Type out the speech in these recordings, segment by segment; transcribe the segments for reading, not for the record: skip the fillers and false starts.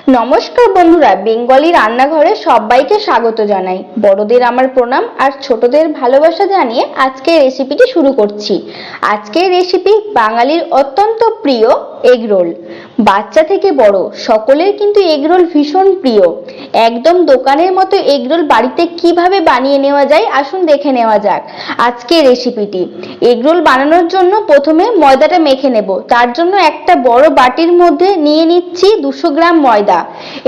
নমস্কার বন্ধুরা, বেঙ্গলি রান্নাঘরে সবাইকে স্বাগত জানাই। বড়দের আমার প্রণাম আর ছোটদের ভালোবাসা জানিয়ে আজকের রেসিপিটি শুরু করছি। আজকের রেসিপি বাঙালির অত্যন্ত প্রিয় এগরোল। বাচ্চা থেকে বড় সকলের কিন্তু এগরোল ভীষণ প্রিয়। একদম দোকানের মতো এগরোল বাড়িতে কিভাবে বানিয়ে নেওয়া যায় আসুন দেখে নেওয়া যাক আজকের রেসিপিটি। এগরোল বানানোর জন্য প্রথমে ময়দাটা মেখে নেব। তার জন্য একটা বড় বাটির মধ্যে নিয়ে নিচ্ছি 200 গ্রাম ময়দা।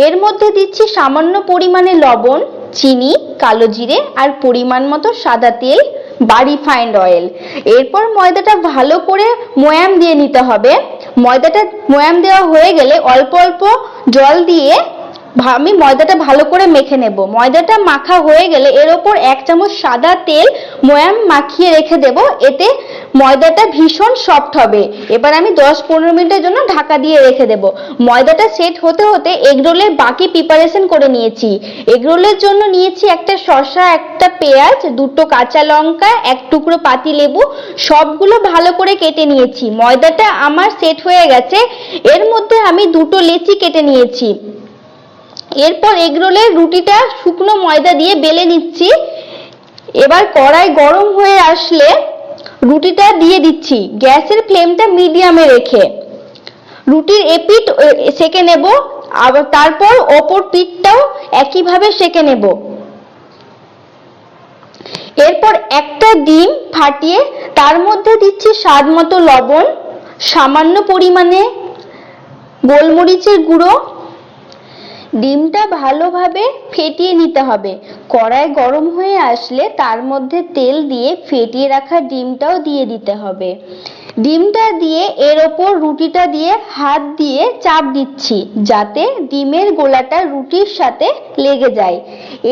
এর মধ্যে দিচ্ছি সামান্য পরিমাণে লবণ, চিনি, কালো জিরে আর পরিমাণ মতো সাদা তেল বা রিফাইন্ড অয়েল। এরপর ময়দাটা ভালো করে ময়াম দিয়ে নিতে হবে। ময়দাটা ময়াম দেওয়া হয়ে গেলে অল্প অল্প জল দিয়ে আমি ময়দাটা ভালো করে মেখে নেব। ময়দাটা মাখা হয়ে গেলে এর ওপর 1 চামচ সাদা তেল ময়াম মাখিয়ে রেখে দেব। এতে ময়দাটা ভীষণ সফট হবে। এবার আমি 10-15 মিনিটের জন্য ঢাকা দিয়ে রেখে দেব। ময়দাটা সেট হতে হতে এগরোলের বাকি প্রিপারেশন করে নিয়েছি। এগরোলের জন্য নিয়েছি একটা শসা, একটা পেঁয়াজ, 2টো কাঁচা লঙ্কা, 1 টুকরো পাতিলেবু, সবগুলো ভালো করে কেটে নিয়েছি। ময়দাটা আমার সেট হয়ে গেছে। এর মধ্যে আমি 2টো লেচি কেটে নিয়েছি। এরপর এগরোলের রুটিটা শুকনো ময়দা দিয়ে বেলে নিচ্ছি। এবার কড়াই গরম হয়ে আসলে রুটিটা দিয়ে দিচ্ছি। গ্যাসের ফ্লেমটা মিডিয়ামে রেখে রুটির এপিঠ সেকে নেব। আবার তারপর অপর পিঠটাও একইভাবে সেকে নেব। এরপর একটা ডিম ফাটিয়ে তার মধ্যে দিচ্ছি স্বাদ মতো লবণ, সামান্য পরিমাণে গোলমরিচের গুঁড়ো। ডিমটা ভালোভাবে ফেটিয়ে নিতে হবে। কড়াই গরম হয়ে আসলে তার মধ্যে তেল দিয়ে ফেটিয়ে রাখা ডিমটাও দিয়ে দিতে হবে। ডিমটা দিয়ে এর ওপর রুটিটা দিয়ে হাত দিয়ে চাপ দিচ্ছি যাতে ডিমের গোলাটা রুটির সাথে লেগে যায়।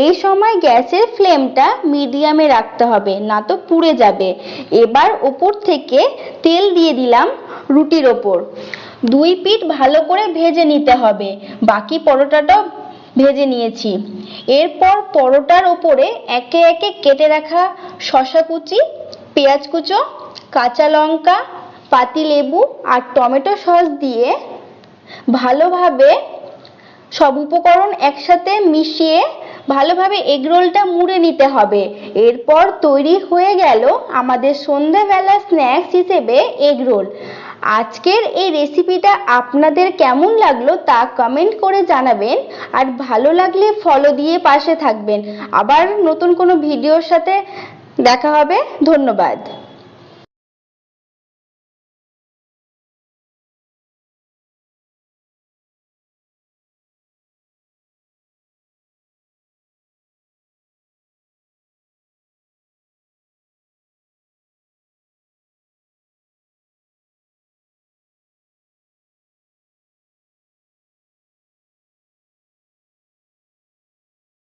এই সময় গ্যাসের ফ্লেমটা মিডিয়ামে রাখতে হবে, না তো পুড়ে যাবে। এবার ওপর থেকে তেল দিয়ে দিলাম রুটির ওপর। 2 পিঠ ভালো করে ভেজে নিতে হবে। বাকি পরোটাটাও ভেজে নিয়েছি। এরপর পরোটার ওপরে একে একে কেটে রাখা শসা কুচি, পেঁয়াজ কুচো, কাঁচা লঙ্কা, পাতিলেবু আর টমেটো সস দিয়ে ভালোভাবে সব উপকরণ একসাথে মিশিয়ে ভালোভাবে এগরোলটা মুড়ে নিতে হবে। এরপর তৈরি হয়ে গেল আমাদের সন্ধ্যাবেলা স্ন্যাক্স হিসেবে এগরোল। আজকের এই রেসিপিটা আপনাদের কেমন লাগলো তা কমেন্ট করে জানাবেন। আর ভালো লাগলে ফলো দিয়ে পাশে থাকবেন। আবার নতুন কোনো ভিডিওর সাথে দেখা হবে। ধন্যবাদ।